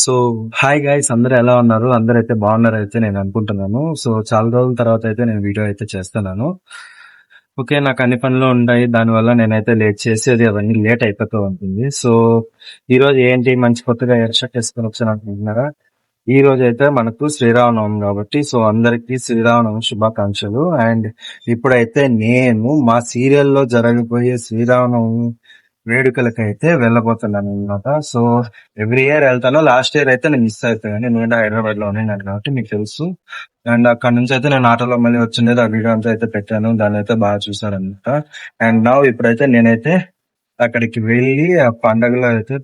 So hi guys, అందరూ ఎలా ఉన్నారు? అందరూ అయితే బాగున్నారు అయితే నేను అనుకుంటున్నాను. సో చాలా రోజుల తర్వాత అయితే నేను వీడియో అయితే చేస్తున్నాను. ఓకే, నాకు అన్ని పనులు ఉంటాయి, దానివల్ల నేనైతే లేట్ చేసేది అవన్నీ లేట్ అయిపోతూ ఉంటుంది. సో ఈ రోజు ఏంటి మంచి కొత్తగా ఎయిర్ షర్ట్ వేసుకొని వచ్చాను అనుకుంటున్నారా? ఈ రోజు అయితే మనకు శ్రీరామనవమి కాబట్టి సో అందరికి శ్రీరామనవమి శుభాకాంక్షలు. అండ్ ఇప్పుడైతే నేను మా సీరియల్లో జరగబోయే శ్రీరామనవమి వేడుకలకైతే వెళ్ళబోతున్నాను అనమాట. సో ఎవ్రీ ఇయర్ వెళ్తాను. లాస్ట్ ఇయర్ అయితే నేను మిస్ అయిపోయాను, ఎందుకంటే హైదరాబాద్ లో ఉన్నాను కాబట్టి మీకు తెలుసు. అండ్ అక్కడ నుంచి అయితే నేను ఆటోలో మళ్ళీ వచ్చిండేది, ఆ వీడియో అంతా అయితే పెట్టాను, దాన్ని అయితే బాగా చూసాను అనమాట. అండ్ నా ఇప్పుడైతే నేనైతే అక్కడికి వెళ్ళి ఆ పండగలో అయితే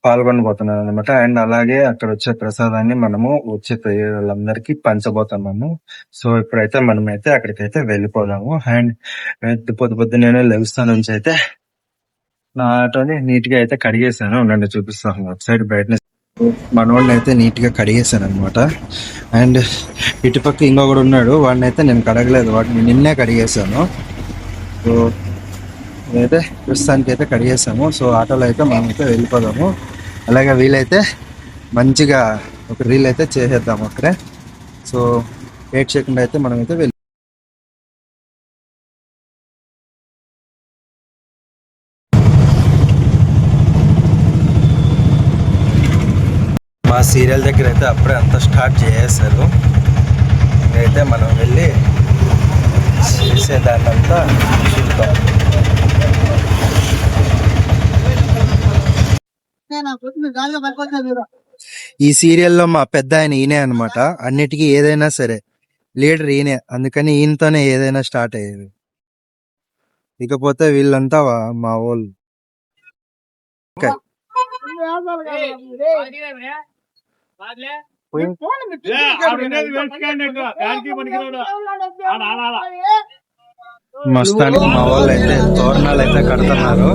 పాల్గొనబోతున్నాను అనమాట. అండ్ అలాగే అక్కడ వచ్చే ప్రసాదాన్ని మనము వచ్చే వాళ్ళందరికీ పంచబోతున్నాము. సో ఇప్పుడైతే మనమైతే అక్కడికైతే వెళ్ళిపోదాము. అండ్ పొద్దున్నే లెగుస్తా నుంచి అయితే నా ఆటోని నీట్ గా అయితే కడిగేసాను. ఉండండి చూపిస్తాను. అటు సైడ్ బ్రైట్నెస్ మనోడిని అయితే నీట్ గా కడిగేసాను అనమాట. అండ్ ఇటుపక్క ఇంకొకడు ఉన్నాడు, వాడిని అయితే నేను కడగలేదు, వాటిని నిన్నే కడిగేసాను. సో నేనైతే ప్రస్తుతానికి అయితే కడిగేసాము. సో ఆటోలో అయితే మనం అయితే వెళ్ళిపోదాము. అలాగే వీలైతే మంచిగా ఒక రీల్ అయితే చేసేద్దాము అక్కడే. సో వెయిట్ చేయకుండా అయితే మనం అయితే వెళ్ళి మా సీరియల్ దగ్గర అయితే అప్పుడే అంతా స్టార్ట్ చేసేసారు. అయితే మనం వెళ్ళి చేసేదాన్ని అంతా చూద్దాం. ఈ సీరియల్లో మా పెద్ద ఆయన ఈయనే అనమాట. అన్నిటికీ ఏదైనా సరే లీడర్ ఈయనే, అందుకని ఈయనతోనే ఏదైనా స్టార్ట్ అయ్యేది. ఇకపోతే వీళ్ళంతా మా వాళ్ళు. మస్తానికి మా వాళ్ళు అయితే తోరణాలు అయితే కడుతున్నారు.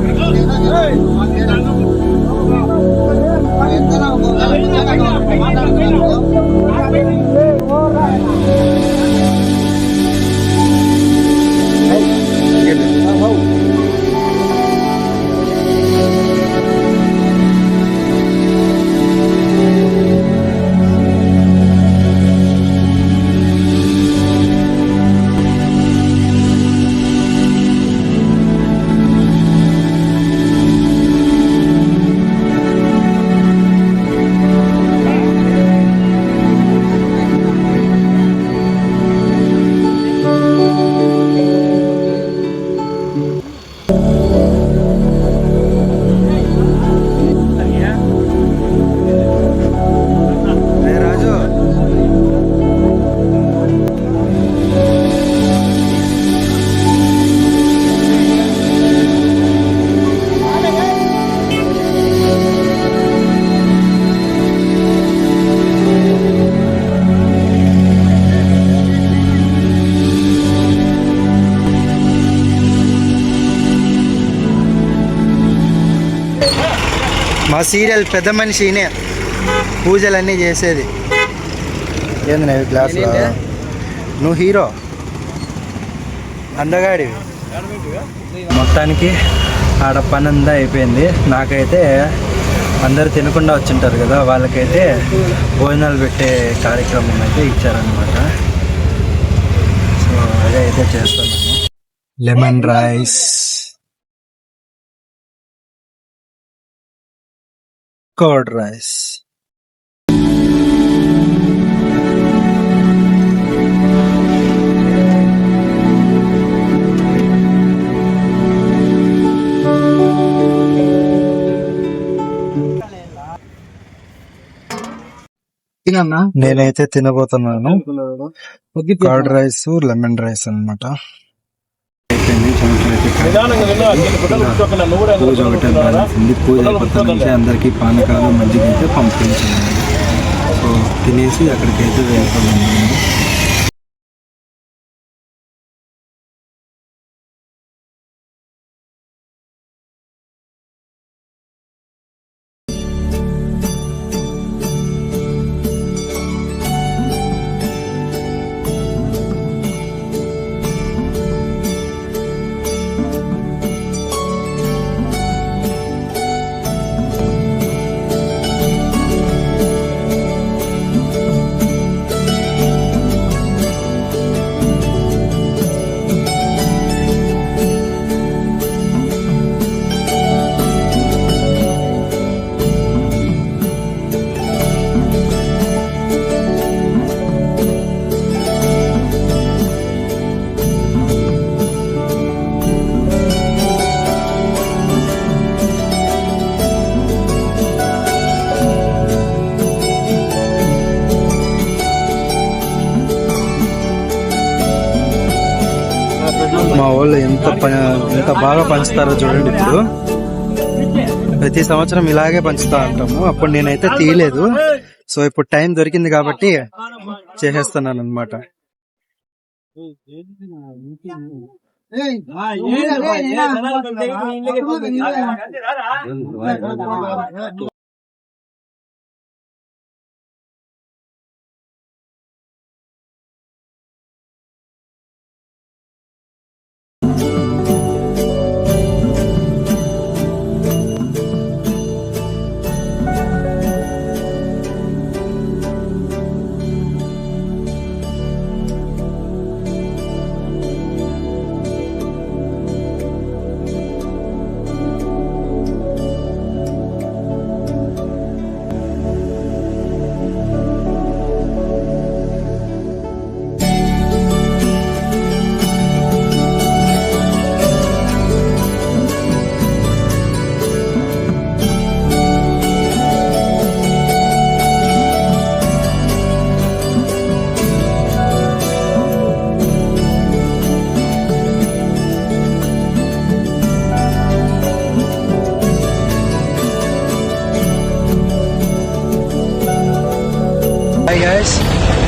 మా సీరియల్ పెద్ద మనిషినే పూజలన్నీ చేసేది. ఏంది నా గ్లాస్లో? నువ్వు హీరో అందగాడివి. మొత్తానికి ఆడ పని అంతా అయిపోయింది. నాకైతే అందరు తినకుండా వచ్చింటారు కదా, వాళ్ళకైతే భోజనాలు పెట్టే కార్యక్రమం అయితే ఇచ్చారనమాట. సో అదే అయితే చేస్తున్నాను. Lemon rice, curd rice. నేనైతే తినబోతున్నాను కర్డ్ రైస్, లెమన్ రైస్ అనమాట. పూజ ఒకటి పూజ అయిపోతుంది. అందరికి పానకాలు మజ్జిగ అయితే పంపించాను. సో తినేసి అక్కడికైతే వెళ్ళిపోతున్నాను. మా వాళ్ళు ఎంత బాగా పంచుతారో చూడండి. ఇప్పుడు ప్రతి సంవత్సరం ఇలాగే పంచుతా ఉంటాము. అప్పుడు నేనైతే తీయలేదు. సో ఇప్పుడు టైం దొరికింది కాబట్టి చేసేస్తున్నాను అనమాట.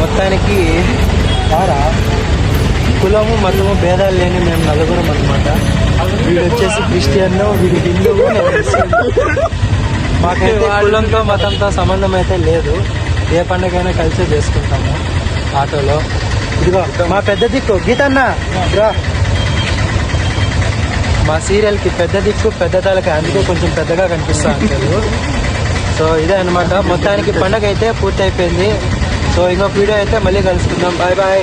మొత్తానికి కులము మతము భేదాలు లేని మేము నలుగురం అనమాట. వీడు వచ్చేసి క్రిస్టియన్, వీడి హిందూ. మాకైతే కులంతో మతంతో సంబంధం అయితే లేదు. ఏ పండుగైనా కలిసే చేసుకుంటాము ఆటోలో. ఇదిగో మా పెద్ద దిక్కు గీతన్న, మా సీరియల్ కి పెద్ద దిక్కు పెద్ద తలకి, అందుకే కొంచెం పెద్దగా కనిపిస్తా ఉంటారు. సో ఇదే అనమాట. మొత్తానికి పండుగ అయితే పూర్తి అయిపోయింది. సో ఇంకొక వీడియో అయితే మళ్ళీ కలుసుకుందాం. Bye bye.